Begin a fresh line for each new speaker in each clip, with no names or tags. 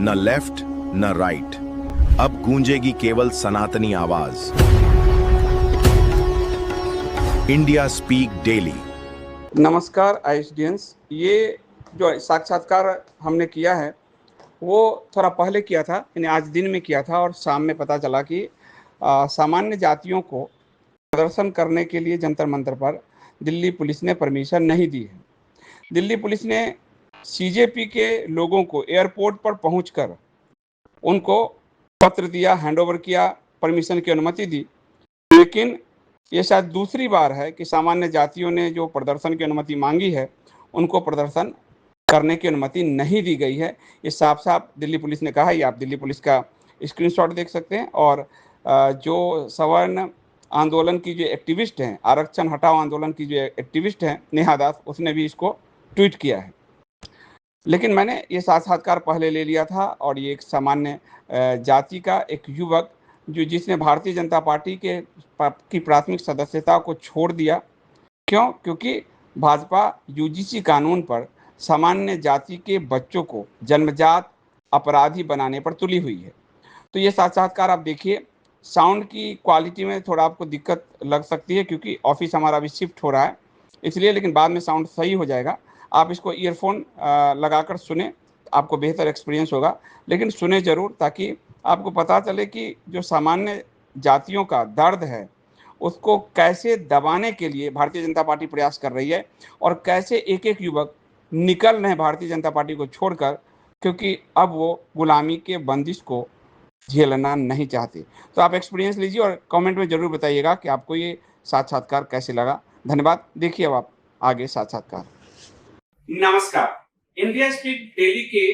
न लेफ्ट न राइट, अब गूंजेगी केवल सनातनी आवाज। India speak daily.
नमस्कार आईएसडीएंस। ये जो साक्षात्कार हमने किया है वो थोड़ा पहले किया था, यानी आज दिन में किया था, और शाम में पता चला कि सामान्य जातियों को प्रदर्शन करने के लिए जंतर मंतर पर दिल्ली पुलिस ने परमिशन नहीं दी है। दिल्ली पुलिस ने सीजेपी के लोगों को एयरपोर्ट पर पहुंचकर उनको पत्र दिया, हैंडओवर किया, परमिशन की अनुमति दी, लेकिन ये शायद दूसरी बार है कि सामान्य जातियों ने जो प्रदर्शन की अनुमति मांगी है उनको प्रदर्शन करने की अनुमति नहीं दी गई है। ये साफ साफ दिल्ली पुलिस ने कहा है। ये आप दिल्ली पुलिस का स्क्रीनशॉट देख सकते हैं। और जो सवर्ण आंदोलन की जो एक्टिविस्ट हैं, आरक्षण हटाओ आंदोलन की जो एक्टिविस्ट हैं नेहा दास, उसने भी इसको ट्वीट किया है। लेकिन मैंने ये साक्षात्कार पहले ले लिया था, और ये एक सामान्य जाति का एक युवक जिसने भारतीय जनता पार्टी की प्राथमिक सदस्यता को छोड़ दिया। क्यों? क्योंकि भाजपा यूजीसी कानून पर सामान्य जाति के बच्चों को जन्मजात अपराधी बनाने पर तुली हुई है। तो ये साक्षात्कार आप देखिए। साउंड की क्वालिटी में थोड़ा आपको दिक्कत लग सकती है क्योंकि ऑफिस हमारा अभी शिफ्ट हो रहा है इसलिए, लेकिन बाद में साउंड सही हो जाएगा। आप इसको ईयरफोन लगाकर सुने, आपको बेहतर एक्सपीरियंस होगा। लेकिन सुने ज़रूर, ताकि आपको पता चले कि जो सामान्य जातियों का दर्द है उसको कैसे दबाने के लिए भारतीय जनता पार्टी प्रयास कर रही है, और कैसे एक एक युवक निकल रहे हैं भारतीय जनता पार्टी को छोड़कर, क्योंकि अब वो गुलामी के बंदिश को झेलना नहीं चाहते। तो आप एक्सपीरियंस लीजिए और कमेंट में ज़रूर बताइएगा कि आपको ये साक्षात्कार कैसे लगा। धन्यवाद। देखिए अब आप आगे साक्षात्कार।
नमस्कार। इंडिया स्पीक डेली के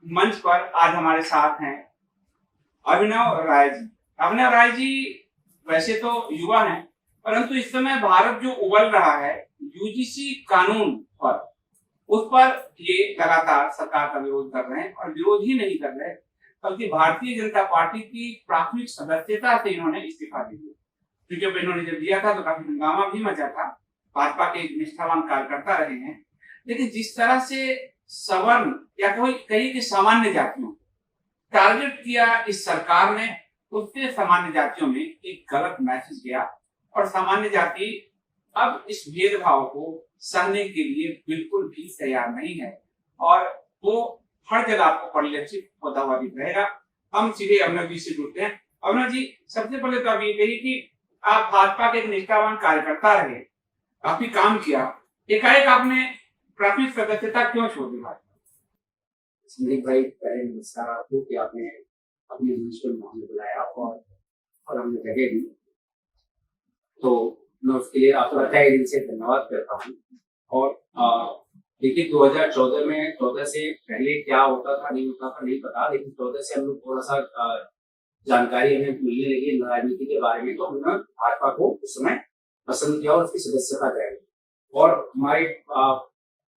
मंच पर आज हमारे साथ हैं अभिनव राय जी। अभिनव राय जी वैसे तो युवा हैं, परंतु इस समय भारत जो उबल रहा है यूजीसी कानून पर, उस पर ये लगातार सरकार का विरोध कर रहे हैं, और विरोध ही नहीं कर रहे बल्कि भारतीय जनता पार्टी की प्राथमिक सदस्यता से इन्होंने इस्तीफा दे दिया। क्योंकि इन्होंने जब दिया था तो काफी हंगामा भी मचा था, भाजपा के एक निष्ठावान कार्यकर्ता रहे हैं। लेकिन जिस तरह से सवर्ण या कहीं के सामान्य जातियों टारगेट किया इस सरकार ने, उससे सामान्य जातियों में एक गलत मैसेज गया, और सामान्य जाति अब इस भेदभाव को सहने के लिए बिल्कुल भी तैयार नहीं है, और वो हर जगह आपको परिलक्षित होता हुआ दिख रहेगा। हम सीधे अभिनव जी से जुड़ते हैं। अभिनव जी, सबसे पहले तो अभी यही कि आप भाजपा के एक निष्ठावान कार्यकर्ता रहे, काफी काम किया, एकाएक आपने प्राथमिक सदस्यता क्यों छोड़ दी?
संदीप भाई, पहले नमस्कार आपको कि आपने अपने न्यूज़ में बुलाया और हमने जगह दी, तो मैं उसके लिए आपका तहे दिल से धन्यवाद करता हूँ। और देखिए 2014 में 14 से पहले क्या होता था नहीं होता था नहीं पता, लेकिन 14 से हम लोग थोड़ा सा जानकारी हमें मिलने लगी राजनीति के बारे में, तो हमने भाजपा को उस समय पसंद किया और उसकी सदस्यता कराई। और हमारे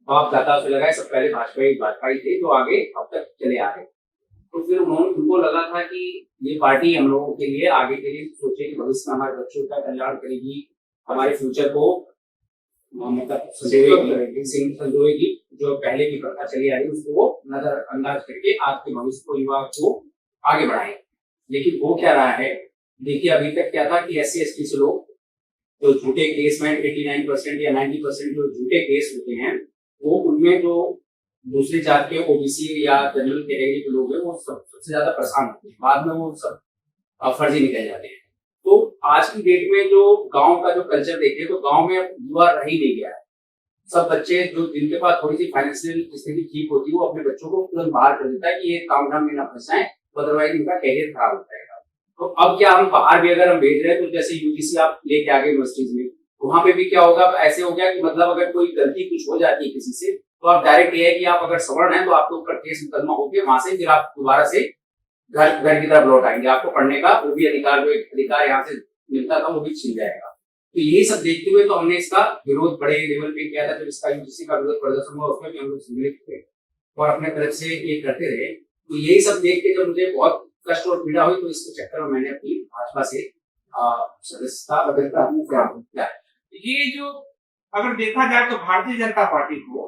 बाप दादा से लगाए सब पहले भाजपा ही थे, तो आगे अब तक चले आ रहे। तो फिर उनको लगा था कि ये पार्टी हम लोगों के लिए आगे के लिए सोचे कि भविष्य में हमारे बच्चों का कल्याण करेगी, हमारे फ्यूचर को मतलब संजोएगी। जो पहले की प्रथा चली आ रही उसको वो नजरअंदाज करके आज के भविष्य को, युवा को आगे बढ़ाए। लेकिन वो क्या रहा है, देखिए अभी तक क्या था कि SC/ST से लोग जो झूठे केस में 89% या 90% जो झूठे केस होते हैं, वो उनमें जो दूसरी जात के OBC या जनरल कैटेगरी के लोग हैं वो सबसे ज्यादा परेशान होते हैं, बाद में वो सब फर्जी निकल जाते हैं। तो आज की डेट में जो गांव का जो कल्चर देखे तो गांव में युवा रह ही नहीं गया है। सब बच्चे जो जिनके पास थोड़ी सी फाइनेंशियल स्थिति ठीक होती है वो अपने बच्चों को तुरंत बाहर कर देता है कि ये काम धाम में ना फंसाएं, अदरवाइज इनका कैरियर खराब हो जाएगा। तो अब क्या हम बाहर भी अगर हम भेज रहे हैं तो जैसे यूजीसी आप लेके आगे यूनिवर्सिटीज में, वहां पे भी क्या होगा, ऐसे हो गया कि मतलब अगर कोई गलती कुछ हो जाती है किसी से तो आप डायरेक्ट ये है कि आप अगर सवर्ण है तो आपके ऊपर केस मुकदमा होकर वहां से फिर आप दोबारा से घर की तरफ लौट आएंगे, आपको पढ़ने का वो भी अधिकार, जो एक अधिकार यहाँ से मिलता था वो भी छिन जाएगा। तो यही सब देखते हुए तो हमने इसका विरोध बड़े लेवल पे किया था। जब इसका यूजीसी का विरोध प्रदर्शन हुआ उसमें भी हम लोग सम्मिलित थे और अपने तरफ से ये करते रहे। तो यही सब देख के जब मुझे बहुत कष्ट और पीड़ा हुई तो इसके चक्कर में मैंने अपनी भाजपा से सदस्यता।
ये जो अगर देखा जाए तो भारतीय जनता पार्टी को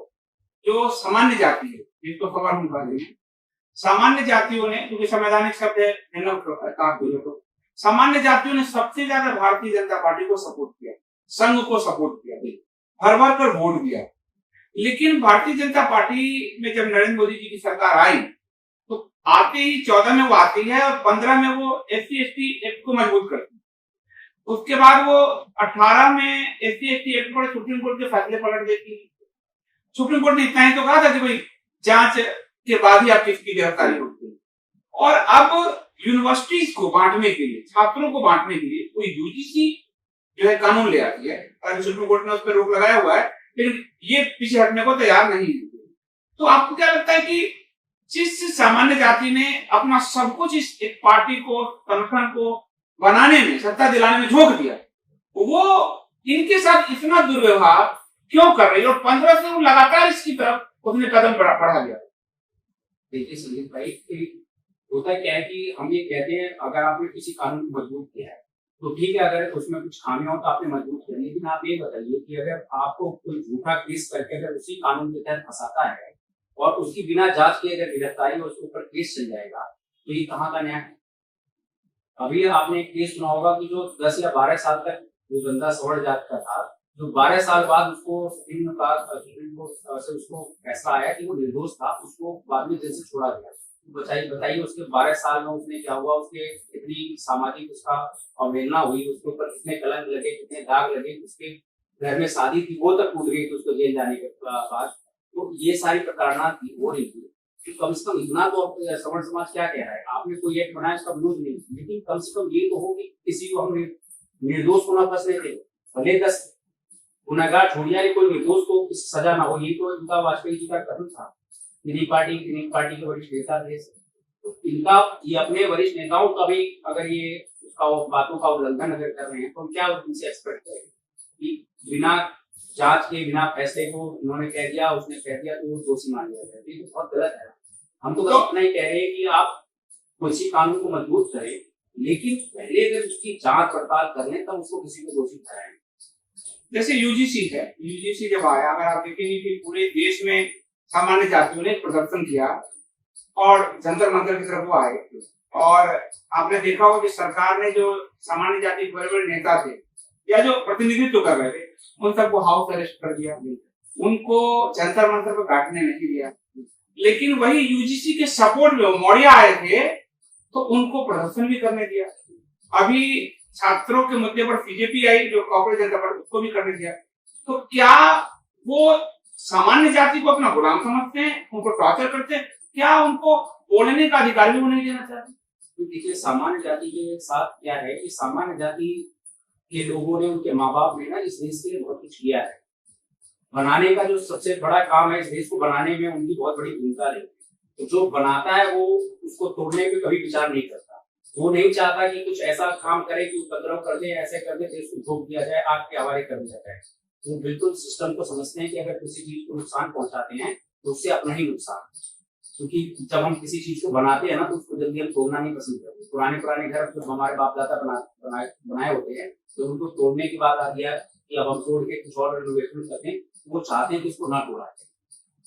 जो सामान्य जाति है जिसको सवर्ण हम कहते हैं, सामान्य जातियों ने, क्योंकि संवैधानिक शब्द है तो सामान्य जातियों ने सबसे ज्यादा भारतीय जनता पार्टी को सपोर्ट किया, संघ को सपोर्ट किया, भर भर कर वोट दिया। लेकिन भारतीय जनता पार्टी में जब नरेंद्र मोदी जी की सरकार आई तो आते ही 14 में वो आती है और 15 में वो SC/ST एक्ट को मजबूत करती है। उसके बाद वो 18 में SC/ST एक्ट पर सुप्रीम कोर्ट के फैसले पलट देती है। सुप्रीम कोर्ट ने इतना ही तो कहा था कि भाई जांच के बाद ही आपकी इसकी गिरफ्तारी होती है। और अब यूनिवर्सिटीज को बांटने के लिए, छात्रों को बांटने के लिए कोई UGC जो है कानून ले आती है। सुप्रीम कोर्ट ने उस पर रोक लगाया हुआ है, लेकिन ये पीछे हटने को तैयार नहीं है। तो आपको क्या लगता है कि जिस सामान्य जाति ने अपना सब कुछ इस एक पार्टी को, संगठन को बनाने में, सत्ता दिलाने में झोंक दिया, वो इनके साथ इतना दुर्व्यवहार क्यों कर रही है? और 15 से वो लगातार इसकी तरफ उसने कदम बढ़ा दिया।
देखिए संदीप भाई, होता क्या है कि हम ये कहते हैं अगर आपने किसी कानून को मजबूत किया है तो ठीक है, अगर उसमें कुछ खामियां हो तो आपने मजबूत किया। लेकिन आप ये बताइए कि अगर आपको कोई झूठा केस करके अगर उसी कानून के तहत फंसाता है और उसकी बिना जांच के अगर गिरफ्तारी और उसके ऊपर केस चल जाएगा तो ये कहाँ का न्याय है? अभी आपने एक केस सुना होगा कि जो 10 या 12 साल तक वो बंदा सवर्ण जात का था, जो 12 साल बाद उसको सुप्रीम कोर्ट से उसको फैसला आया कि वो निर्दोष था, उसको बाद में जेल से छोड़ा गया। बताइए उसके 12 साल में उसने क्या हुआ, उसके कितनी सामाजिक उसका अवहेलना हुई, उसके ऊपर कितने कलंक लगे, कितने दाग लगे, उसके घर में शादी थी वो तक टूट गई थी उसको जेल जाने के बाद। तो ये सारी प्रताड़ना थी, हो रही थी। तो कम से कम इतना तो सवर्ण समाज क्या कह रहा है, आपने कोई एक्ट बनाया इसका विरोध नहीं, लेकिन कम से कम ये तो हो कि किसी को हम निर्दोष को ना फंसने थे, भले 10 गुनाहगार छोड़िए, कोई निर्दोष को सजा ना हो। ये तो इनका वाजपेयी जी का कथन था। किन्हीं पार्टी के वरिष्ठ नेता थे, तो इनका ये अपने वरिष्ठ नेताओं का भी अगर ये उसका बातों का उल्लंघन अगर कर रहे हैं तो क्या उनसे एक्सपेक्ट करें कि बिना जांच के, बिना फैसले को उन्होंने कह दिया, उसने कह दिया तो वो दोषी मान लिया जाए? ये बहुत गलत है। हम तो बस इतना ही कह रहे हैं कि आप किसी कानून को मजबूत करें, लेकिन पहले अगर उसकी जांच पड़ताल कर लें तब उसको किसी को दोषी ठहराएं।
जैसे UGC है, UGC जब आया, अगर आप देखेंगे कि पूरे देश में सामान्य जातियों ने प्रदर्शन किया और जंतर मंतर की तरफ वो आए, और आपने देखा होगा कि सरकार ने जो सामान्य जाति के बड़े बड़े नेता थे या जो प्रतिनिधित्व कर रहे थे उन सबको हाउस अरेस्ट कर दिया, उनको जंतर मंतर पर बैठने नहीं दिया। लेकिन वही UGC के सपोर्ट में मौर्य आए थे तो उनको प्रदर्शन भी करने दिया। अभी छात्रों के मुद्दे पर CJP आई, जो कांग्रेस जनता पार्टी, उसको भी करने दिया। तो क्या वो सामान्य जाति को अपना गुलाम समझते हैं, उनको टॉर्चर करते हैं? क्या उनको बोलने का अधिकार भी वो नहीं देना चाहते?
तो देखिए, सामान्य जाति के साथ क्या है कि सामान्य जाति के लोगों ने, उनके माँ बाप ने ना इस देश के लिए बहुत कुछ किया है। बनाने का जो सबसे बड़ा काम है, इस देश को बनाने में उनकी बहुत बड़ी भूमिका रही। तो जो बनाता है वो उसको तोड़ने पे कभी विचार नहीं करता। वो नहीं चाहता कि कुछ ऐसा काम करे कि उपद्रव कर दे, ऐसे कर दे, देश को ठोक दिया जाए, आग के हवाले कर दिया जाए। वो बिल्कुल सिस्टम को समझते हैं कि अगर किसी चीज को नुकसान पहुंचाते हैं तो उससे अपना ही नुकसान, क्योंकि जब हम किसी चीज को बनाते हैं ना तो उसको जल्दी हम तोड़ना नहीं पसंद करते। पुराने घर जो हमारे बाप दादा बनाए होते हैं तो उनको तोड़ने की बात आती है कि अब हम तोड़ के कुछ और रिनोवेशन करते हैं, वो चाहते हैं कि इसको ना तोड़ा जाए।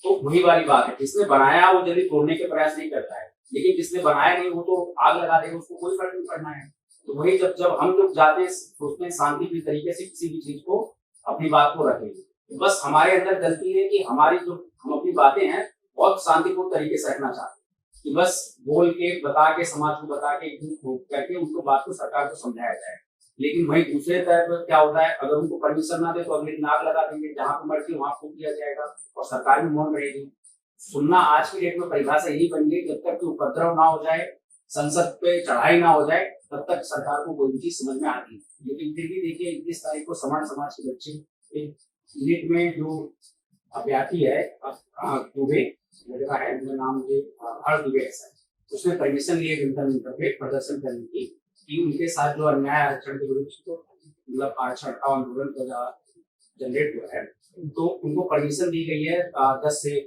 तो वही वाली बात है, जिसने बनाया वो जल्दी तोड़ने के प्रयास नहीं करता है, लेकिन जिसने बनाया नहीं वो तो आग लगा देगा, उसको कोई फर्क नहीं पड़ना है। तो वही जब हम लोग जाते हैं सोचते हैं शांति तरीके से किसी भी चीज को, अपनी बात को रखेंगे, तो बस हमारे अंदर गलती है कि हमारी जो हम अपनी बातें हैं बहुत शांतिपूर्ण तरीके से रखना चाहते हैं कि बस बोल के, बता के, समाज को बता के, करके उनको बात को सरकार को समझाया जाए। लेकिन वही दूसरे तरफ क्या होता है, अगर उनको परमिशन ना दे तो अगले दिन आग लगा देंगे, जहां पर मर्जी वहां फूक दिया जाएगा और सरकार भी मौन रहेगी। सुनना आज की डेट में परिभाषा यही बन गई, जब तक उपद्रव ना हो जाए, संसद पे चढ़ाई ना हो जाए, तब तक सरकार को कोई भी चीज समझ में आती है। लेकिन फिर भी देखिए 21 तारीख को सवर्ण समाज के बच्चे यूनिट में जो अभ्यर्थी है दुबे जगह है, नाम मुझे हर दुबे ऐसा है, उसने परमिशन लिए जनता पे प्रदर्शन करने की कि उनके साथ जो अन्याय आरक्षण के विरुद्ध तो मतलब आरक्षण का आंदोलन जनरेट हुआ है, तो उनको परमिशन दी गई है 10 से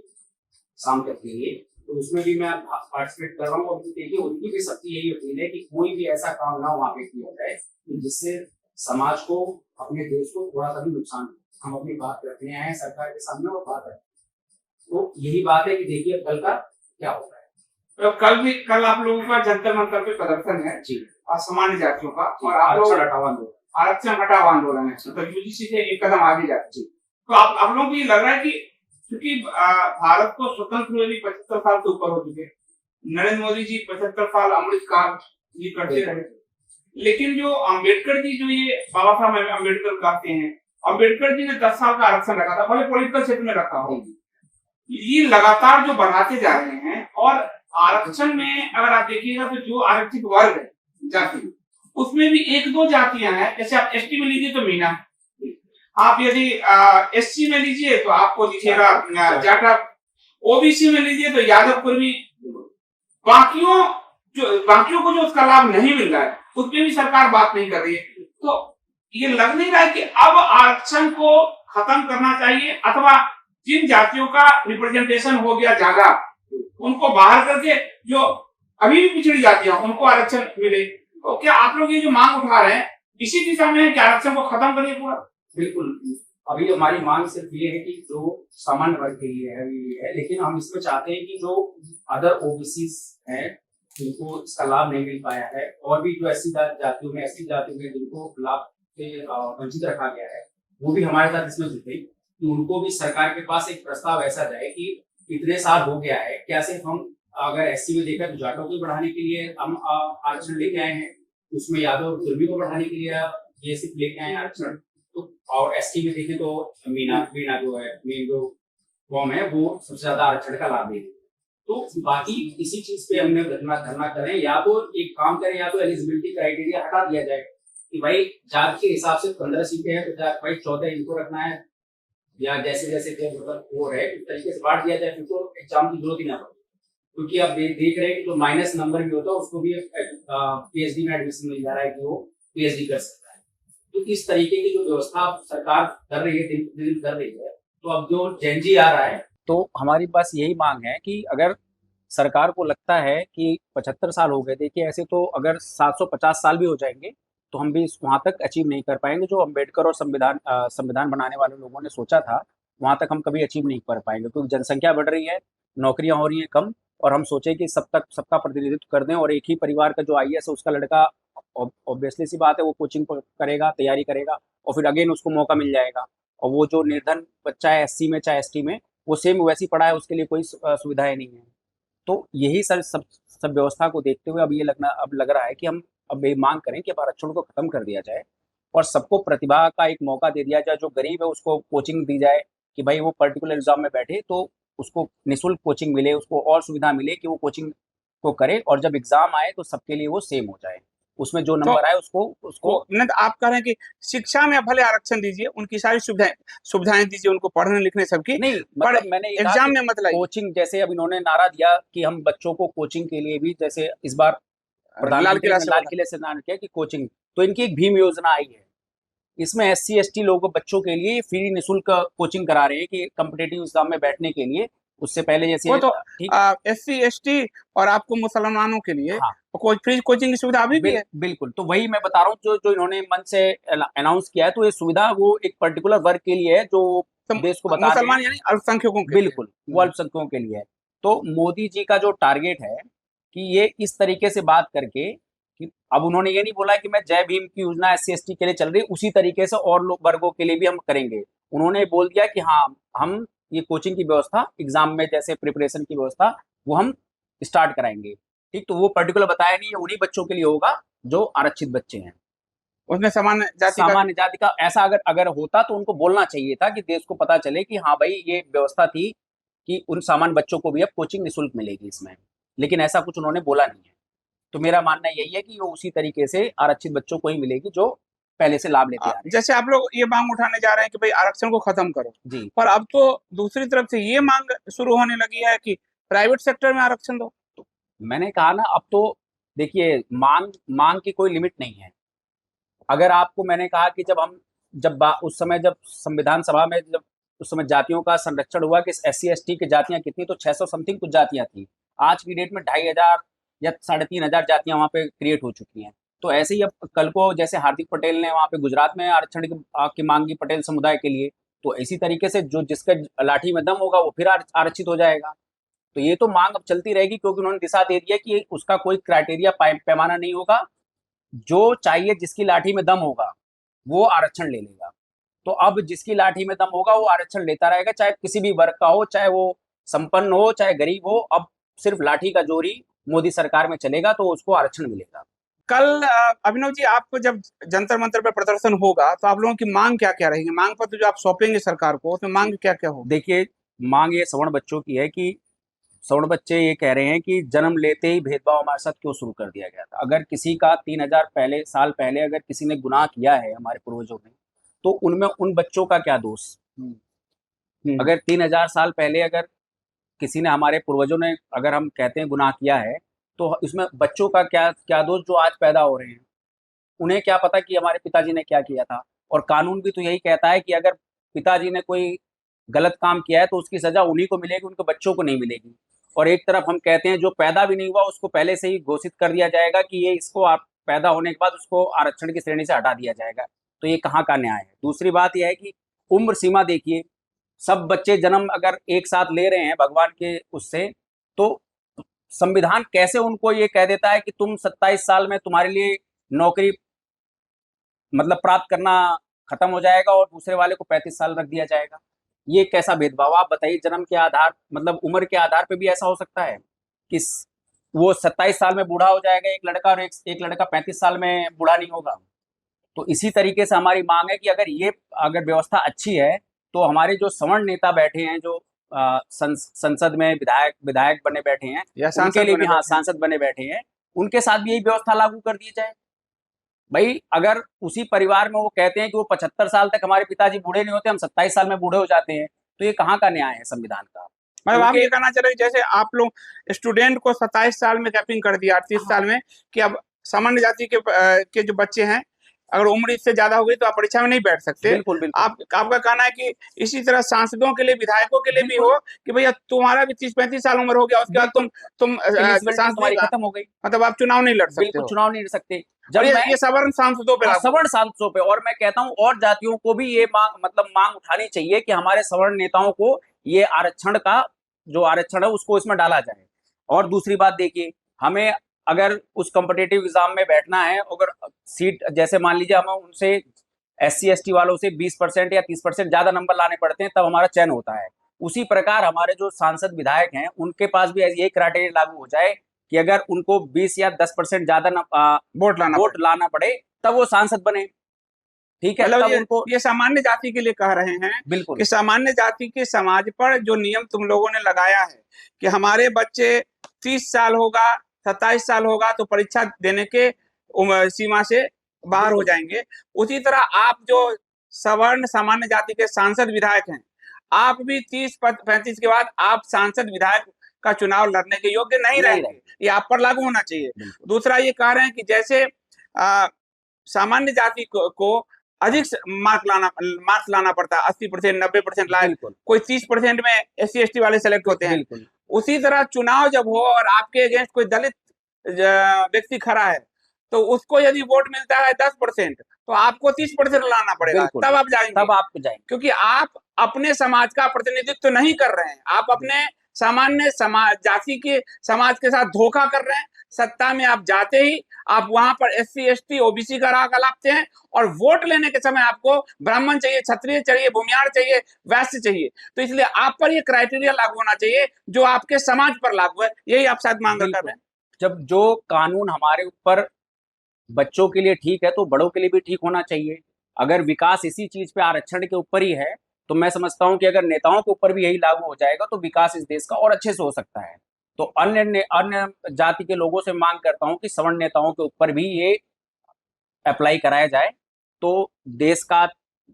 शाम तक के लिए। तो उसमें भी मैं पार्टिसिपेट कर रहा हूँ। और देखिए उनकी भी सबकी यही अपील है कि कोई भी ऐसा काम ना वहाँ पे किया जाए जिससे समाज को, अपने देश को थोड़ा सा भी नुकसान हो। हम अपनी बात रखने आए हैं सरकार के सामने और बात रखें। तो यही बात है कि देखिए कल का क्या होता है।
तो कल आप लोगों का जंतर मंतर पे प्रदर्शन है
जी
और सामान्य जातियों का, और आप लोग आरक्षण हटाओ आंदोलन है, तो यूजीसी से एक कदम आगे जाते हैं। तो आप लोगों को ये लग रहा है कि क्योंकि भारत को स्वतंत्र हुए भी 75 साल से ऊपर हो चुके हैं, नरेंद्र मोदी जी 75 साल अमृत काल ये करते रहे, लेकिन जो अम्बेडकर जी, जो ये बाबा साहब अम्बेडकर कहते हैं, अम्बेडकर जी ने 10 साल का आरक्षण रखा था, भले पॉलिटिकल क्षेत्र में रखा हो, ये लगातार जो बढ़ाते जा रहे हैं। और आरक्षण में अगर आप देखिएगा तो जो आरक्षित वर्ग है जाति, उसमें भी एक दो जातियां हैं, जैसे आप एसटी में लीजिए तो मीना, आप यदि एससी में लीजिए तो आपको दिखेगा जाटा, ओबीसी में लीजिए तो यादव कुर्मी, बाकियों को जो उसका लाभ नहीं मिल रहा है उस पर भी सरकार बात नहीं कर रही है। तो ये लग नहीं रहा है कि अब आरक्षण को खत्म करना चाहिए, अथवा जिन जातियों का रिप्रेजेंटेशन हो गया ज्यादा उनको बाहर करके जो अभी भी पिछड़ी जातियां उनको आरक्षण मिले। तो क्या आप लोग ये जो मांग उठा रहे हैं इसी दिशा में है कि आरक्षण को खत्म करिए पूरा?
बिल्कुल, अभी हमारी मांग सिर्फ ये है कि जो सामान्य वर्ग के लिए है, लेकिन हम इसमें चाहते हैं कि जो अदर ओबीसी हैं जिनको इसका लाभ नहीं मिल पाया है, और भी जो एससी जातियों में जिनको लाभ से वंचित रखा गया है, वो भी हमारे साथ इसमें जुटे, कि उनको भी सरकार के पास एक प्रस्ताव ऐसा जाए कि इतने साल हो गया है, कैसे हम अगर एससी में देखा तो जाटों को बढ़ाने के लिए हम आरक्षण लेके आए हैं, उसमें यादव और कुर्मी को बढ़ाने के लिए ये सिर्फ लेके आए आरक्षण, तो और एसटी में देखें तो मीना जो है, मेन जो कौम है, वो सबसे ज्यादा आरक्षण का लाभ लेगी। तो बाकी इसी चीज पे हमने धरना करें, या तो एक काम करें, या तो एलिजिबिलिटी क्राइटेरिया हटा दिया जाए कि भाई जात के हिसाब से 15 सीटें हैं तो भाई 14 इनको रखना है, या जैसे जैसे मतलब वो है उस तरीके से बांट दिया जाए, फिर तो एग्जाम की जरूरत ही ना पड़े। क्योंकि आप देख रहे हैं कि जो माइनस नंबर भी होता है उसको भी पीएचडी में एडमिशन मिल जा रहा है कि वो पीएचडी कर सकता है। तो इस तरीके की जो व्यवस्था सरकार कर रही है, दिन कर रही है, तो अब जो जेनजी आ रहा है,
तो हमारी बस यही मांग है कि अगर सरकार को लगता है कि 75 साल हो गए, देखिए ऐसे तो अगर 750 साल भी हो जाएंगे तो हम भी वहाँ तक अचीव नहीं कर पाएंगे जो अम्बेडकर और संविधान बनाने वाले लोगों ने सोचा था, वहाँ तक हम कभी अचीव नहीं कर पाएंगे, क्योंकि जनसंख्या बढ़ रही है, नौकरियाँ हो रही हैं कम, और हम सोचे कि सबका प्रतिनिधित्व कर दें, और एक ही परिवार का जो आईएएस है उसका लड़का, ऑब्वियसली सी बात है वो कोचिंग करेगा, तैयारी करेगा, और फिर अगेन उसको मौका मिल जाएगा। और वो जो निर्धन बच्चा है एससी में चाहे एसटी में, वो सेम वैसी पढ़ा है, उसके लिए कोई सुविधाएं नहीं है। तो यही सब व्यवस्था को देखते हुए अब लग रहा है कि हम अब ये मांग करें कि अब आरक्षण को खत्म कर दिया जाए और सबको प्रतिभा का एक मौका दे दिया जाए। जो गरीब है उसको कोचिंग दी जाए कि भाई वो पर्टिकुलर एग्जाम में बैठे तो उसको निःशुल्क कोचिंग मिले, उसको और सुविधा मिले कि वो कोचिंग को करे, और जब एग्जाम आए तो सबके लिए वो सेम हो जाए, उसमें जो नंबर आए उसको
आप कह रहे हैं कि शिक्षा में भले आरक्षण दीजिए, उनकी सारी सुविधाएं दीजिए उनको, पढ़ने लिखने सबकी,
नहीं, मतलब मैंने
एग्जाम में मतलब
कोचिंग, जैसे अब इन्होंने नारा दिया कि हम बच्चों को कोचिंग के लिए भी, जैसे इस बार
लाल किले
से ऐलान किया कि कोचिंग, तो इनकी एक भीम योजना आई है, इसमें एससी एसटी लोगों बच्चों के लिए फ्री निःशुल्क कोचिंग करा रहे हैं कि कॉम्पिटिटिव एग्जाम में बैठने के लिए। उससे पहले जैसे
वो तो एससी एसटी और आपको मुसलमानों के लिए फ्री कोचिंग की सुविधा अभी भी है।
बिल्कुल, तो वही मैं बता रहा हूँ जो इन्होंने मन से अनाउंस किया है, तो ये सुविधा वो एक पर्टिकुलर वर्ग के लिए है जो देश को बता
मुसलमान यानी अल्पसंख्यकों के,
बिल्कुल वो अल्पसंख्यकों के लिए है। तो मोदी जी का जो टारगेट है कि ये इस तरीके से बात करके, कि अब उन्होंने ये नहीं बोला कि मैं जय भीम की योजना एससी एसटी के लिए चल रही, उसी तरीके से और लोग वर्गों के लिए भी हम करेंगे। उन्होंने बोल दिया कि हाँ, हम ये कोचिंग की व्यवस्था, एग्जाम में जैसे प्रिपरेशन की व्यवस्था, वो हम स्टार्ट कराएंगे। ठीक, तो वो पर्टिकुलर बताया नहीं है, उन्हीं बच्चों के लिए होगा जो आरक्षित बच्चे हैं,
उसमें सामान्य
जाति का ऐसा अगर होता तो उनको बोलना चाहिए था कि देश को पता चले कि हाँ भाई ये व्यवस्था थी कि उन सामान्य बच्चों को भी अब कोचिंग निःशुल्क मिलेगी इसमें, लेकिन ऐसा कुछ उन्होंने बोला नहीं है। तो मेरा मानना यही है कि वो उसी तरीके से आरक्षित बच्चों को ही मिलेगी जो पहले से लाभ लेते हैं।
जैसे आप लोग ये मांग उठाने जा रहे हैं कि भाई आरक्षण को खत्म करो
जी,
पर अब तो दूसरी तरफ से ये मांग शुरू होने लगी है कि प्राइवेट सेक्टर में आरक्षण दो।
तो मैंने कहा ना, अब तो देखिए मांग की कोई लिमिट नहीं है। अगर आपको मैंने कहा कि उस समय जब संविधान सभा में जब उस समय जातियों का संरक्षण हुआ कि एससी एसटी की जातियां कितनी, तो 600 समथिंग कुछ जातियां थी। आज की डेट में 2500 या 3500 जातियां वहाँ पे क्रिएट हो चुकी हैं। तो ऐसे ही अब कल को जैसे हार्दिक पटेल ने वहाँ पे गुजरात में आरक्षण की मांग की पटेल समुदाय के लिए, तो इसी तरीके से जो जिसका लाठी में दम होगा वो फिर आरक्षित हो जाएगा। तो ये तो मांग अब चलती रहेगी, क्योंकि उन्होंने दिशा दे दिया कि उसका कोई क्राइटेरिया पैमाना नहीं होगा, जो चाहिए जिसकी लाठी में दम होगा वो आरक्षण ले लेगा। तो अब जिसकी लाठी में दम होगा वो आरक्षण लेता रहेगा, चाहे किसी भी वर्ग का हो, चाहे वो संपन्न हो, चाहे गरीब हो। अब सिर्फ लाठी का जोर ही मोदी सरकार में चलेगा, तो उसको आरक्षण मिलेगा।
कल अभिनव जी, आपको जब जंतर मंतर पर प्रदर्शन होगा तो आप लोगों की मांग क्या क्या रहेगी? मांग पत्र जो आप सौंपेंगे सरकार को, उसमें मांग क्या क्या होगी?
देखिए, मांग ये सवर्ण बच्चों की है कि सवर्ण बच्चे ये कह रहे हैं कि जन्म लेते ही भेदभाव हमारे साथ क्यों शुरू कर दिया गया था। अगर किसी का 3000 साल पहले अगर किसी ने गुनाह किया है हमारे पूर्वजों ने, तो उनमें उन बच्चों का क्या दोष? अगर 3000 साल पहले अगर किसी ने, हमारे पूर्वजों ने, अगर हम कहते हैं गुनाह किया है, तो इसमें बच्चों का क्या क्या दोष जो आज पैदा हो रहे हैं? उन्हें क्या पता कि हमारे पिताजी ने क्या किया था? और कानून भी तो यही कहता है कि अगर पिताजी ने कोई गलत काम किया है तो उसकी सजा उन्हीं को मिलेगी, उनके बच्चों को नहीं मिलेगी। और एक तरफ हम कहते हैं जो पैदा भी नहीं हुआ उसको पहले से ही घोषित कर दिया जाएगा कि ये, इसको आप पैदा होने के बाद उसको आरक्षण की श्रेणी से हटा दिया जाएगा। तो ये कहाँ का न्याय है? दूसरी बात यह है कि उम्र सीमा देखिए, सब बच्चे जन्म अगर एक साथ ले रहे हैं भगवान के उससे, तो संविधान कैसे उनको ये कह देता है कि तुम 27 साल में तुम्हारे लिए नौकरी मतलब प्राप्त करना खत्म हो जाएगा और दूसरे वाले को 35 साल रख दिया जाएगा? ये कैसा भेदभाव? आप बताइए, जन्म के आधार मतलब उम्र के आधार पे भी ऐसा हो सकता है कि वो 27 साल में बूढ़ा हो जाएगा एक लड़का, और एक लड़का 35 साल में बूढ़ा नहीं होगा? तो इसी तरीके से हमारी मांग है कि अगर व्यवस्था अच्छी है, तो हमारे जो सवर्ण नेता बैठे हैं, जो संसद में विधायक बने बैठे हैं,
या
उनके लिए भी, हाँ,
सांसद
सांसद बने बैठे हैं, उनके साथ भी यही व्यवस्था लागू कर दी जाए। भाई, अगर उसी परिवार में वो कहते हैं कि वो 75 साल तक हमारे पिताजी बूढ़े नहीं होते, हम 27 साल में बूढ़े हो जाते हैं, तो ये कहाँ का न्याय है संविधान का?
मतलब आप
उनके
ये कहना चाह रहे हैं जैसे आप लोग स्टूडेंट को 27 साल में कैपिंग कर दिया, 38 साल में, कि अब सामान्य जाति के जो बच्चे हैं, अगर उम्र इससे ज्यादा हो गई तो आप परीक्षा में नहीं बैठ सकते।
बिल्कुल बिल्कुल
आपका कहना है कि इसी तरह सांसदों के लिए, विधायकों के लिए भी हो कि भैया तुम्हारा भी 30-35 साल उम्र हो गया, उसके बाद तुम
एलिजिबिलिटी
सांसद,
तुम्हारी खत्म हो गई,
मतलब आप चुनाव नहीं लड़ सकते
बिल्कुल
हो।
चुनाव नहीं लड़ सकते।
और
जब मैं
ये सवर्ण सांसदों पे लागू
सवर्ण सांसदों पे, और मैं कहता हूँ और जातियों को भी ये मांग उठानी चाहिए कि हमारे सवर्ण नेताओं को ये आरक्षण का जो आरक्षण है उसको इसमें डाला जाए। और दूसरी बात देखिए, हमें अगर उस कॉम्पिटिटिव एग्जाम में बैठना है, अगर सीट, जैसे मान लीजिए हमें उनसे SC ST वालों से 20% या 30% ज्यादा नंबर लाने पड़ते हैं, तब हमारा चयन होता है। उसी प्रकार हमारे जो सांसद विधायक हैं उनके पास भी ये क्राइटेरिया लागू हो जाए कि अगर उनको 20 या 10% ज्यादा वोट लाना पड़े तब वो सांसद बने। ठीक है,
मतलब
तब उनको
ये सामान्य जाति के लिए कह रहे हैं
बिल्कुल
कि सामान्य जाति के समाज पर जो नियम तुम लोगों ने लगाया है कि हमारे बच्चे 30 साल होगा, 27 साल होगा तो परीक्षा देने के सीमा से बाहर हो जाएंगे, उसी तरह आप जो सवर्ण सामान्य जाति के सांसद विधायक हैं, आप भी 30-35 के बाद आप सांसद विधायक का चुनाव लड़ने के योग्य नहीं रहेंगे। ये आप पर लागू होना चाहिए। दूसरा ये कह रहे हैं कि जैसे सामान्य जाति को अधिक मार्क्स लाना पड़ता है, 80%, 90% लाए, कोई 30% में SC ST वाले सेलेक्ट होते हैं, उसी तरह चुनाव जब हो और आपके अगेंस्ट कोई दलित व्यक्ति खड़ा है तो उसको यदि वोट मिलता है 10%, तो आपको 30% लाना पड़ेगा, तब आप जाएंगे, क्योंकि आप अपने समाज का प्रतिनिधित्व नहीं कर रहे हैं, आप अपने सामान्य जाति के समाज के साथ धोखा कर रहे हैं। सत्ता में आप जाते ही आप वहां पर SC ST OBC का राग अलापते हैं, और वोट लेने के समय आपको ब्राह्मण चाहिए, क्षत्रिय चाहिए, भूमियार चाहिए, वैश्य चाहिए। तो इसलिए आप पर ये क्राइटेरिया लागू होना चाहिए जो आपके समाज पर लागू है। यही आप शायद मांग कर रहे हैं।
जब जो कानून हमारे ऊपर बच्चों के लिए ठीक है तो बड़ों के लिए भी ठीक होना चाहिए। अगर विकास इसी चीज पे, आरक्षण के ऊपर ही है, तो मैं समझता हूं कि अगर नेताओं के ऊपर भी यही लागू हो जाएगा तो विकास इस देश का और अच्छे से हो सकता है। तो अन्य जाति के लोगों से मांग करता हूं कि सवर्ण नेताओं के ऊपर भी ये अप्लाई कराया जाए, तो देश का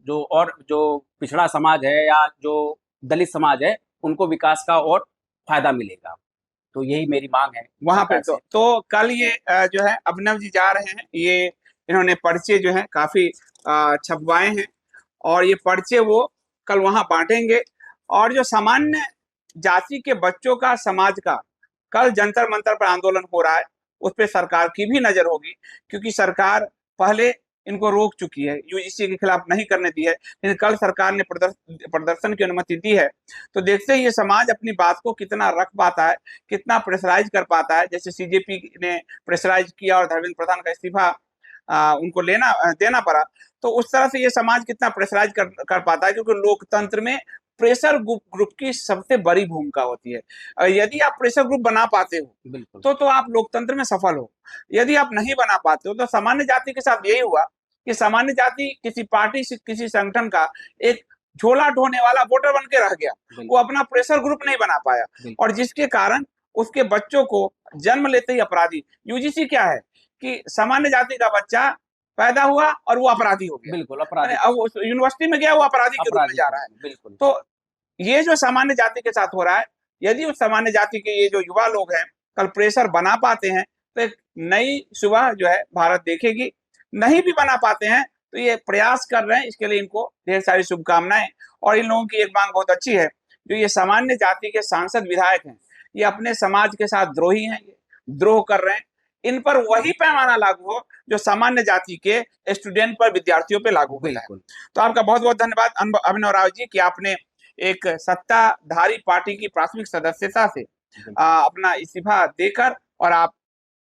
जो पिछड़ा समाज है या जो दलित समाज है उनको विकास का और फायदा मिलेगा। तो यही मेरी मांग है
वहां पे। तो कल ये जो है अभिनव जी जा रहे हैं, ये इन्होंने पर्चे जो है काफी छपवाए हैं, और ये पर्चे वो कल वहां बांटेंगे। और जो सामान्य जाति के बच्चों का, समाज का कल जंतर मंतर पर आंदोलन हो रहा है, उस पर सरकार की भी नजर होगी, क्योंकि सरकार पहले इनको रोक चुकी है, यूजीसी के खिलाफ नहीं करने दी है, लेकिन कल सरकार ने प्रदर्शन की अनुमति दी है। तो देखते ही ये समाज अपनी बात को कितना रख पाता है, कितना प्रेशराइज कर पाता है। जैसे सीजेपी ने प्रेशराइज किया और धर्मेंद्र प्रधान का इस्तीफा उनको देना पड़ा, तो उस तरह से ये समाज कितना प्रेशराइज कर पाता है, क्योंकि लोकतंत्र में प्रेशर ग्रुप की सबसे बड़ी भूमिका होती है। यदि आप प्रेशर ग्रुप बना पाते हो तो आप लोकतंत्र में सफल हो। यदि आप नहीं बना पाते हो, तो सामान्य जाति के साथ यही हुआ कि सामान्य जाति किसी पार्टी से, किसी संगठन का एक झोला ढोने वाला वोटर बन के रह गया, वो अपना प्रेशर ग्रुप नहीं बना पाया, और जिसके कारण उसके बच्चों को जन्म लेते ही अपराधी। यूजीसी क्या है कि सामान्य जाति का बच्चा पैदा हुआ और वो अपराधी हो गया,
बिल्कुल अपराधी,
अब यूनिवर्सिटी में गया वो अपराधी के रूप में जा रहा है।
बिल्कुल।
तो ये जो सामान्य जाति के साथ हो रहा है, यदि उस सामान्य जाति के ये जो युवा लोग हैं कल प्रेशर बना पाते हैं, तो एक नई सुबह जो है भारत देखेगी। नहीं भी बना पाते हैं तो ये प्रयास कर रहे हैं, इसके लिए इनको ढेर सारी शुभकामनाएं। और इन लोगों की एक मांग बहुत अच्छी है, जो ये सामान्य जाति के सांसद विधायक हैं, ये अपने समाज के साथ द्रोही हैं, द्रोह कर रहे हैं। इन पर वही पैमाना लागू हो जो सामान्य जाति के स्टूडेंट पर, विद्यार्थियों पे लागू होता है। तो आपका बहुत बहुत धन्यवाद अभिनव राव जी कि आपने एक सत्ताधारी पार्टी की प्राथमिक सदस्यता से अपना इस्तीफा देकर और आप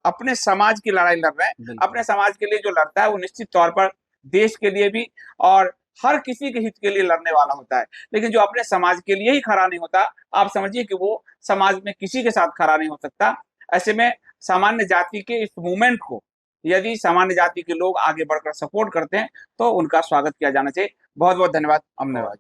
अपने समाज की लड़ाई लड़ रहे हैं। अपने समाज के लिए जो लड़ता है वो निश्चित तौर पर देश के लिए भी और हर किसी के हित के लिए लड़ने वाला होता है, लेकिन जो अपने समाज के लिए ही खड़ा नहीं होता, आप समझिए कि वो समाज में किसी के साथ खड़ा नहीं हो सकता। ऐसे में सामान्य जाति के इस मूवमेंट को यदि सामान्य जाति के लोग आगे बढ़कर सपोर्ट करते हैं तो उनका स्वागत किया जाना चाहिए। बहुत बहुत धन्यवाद अमनवाज।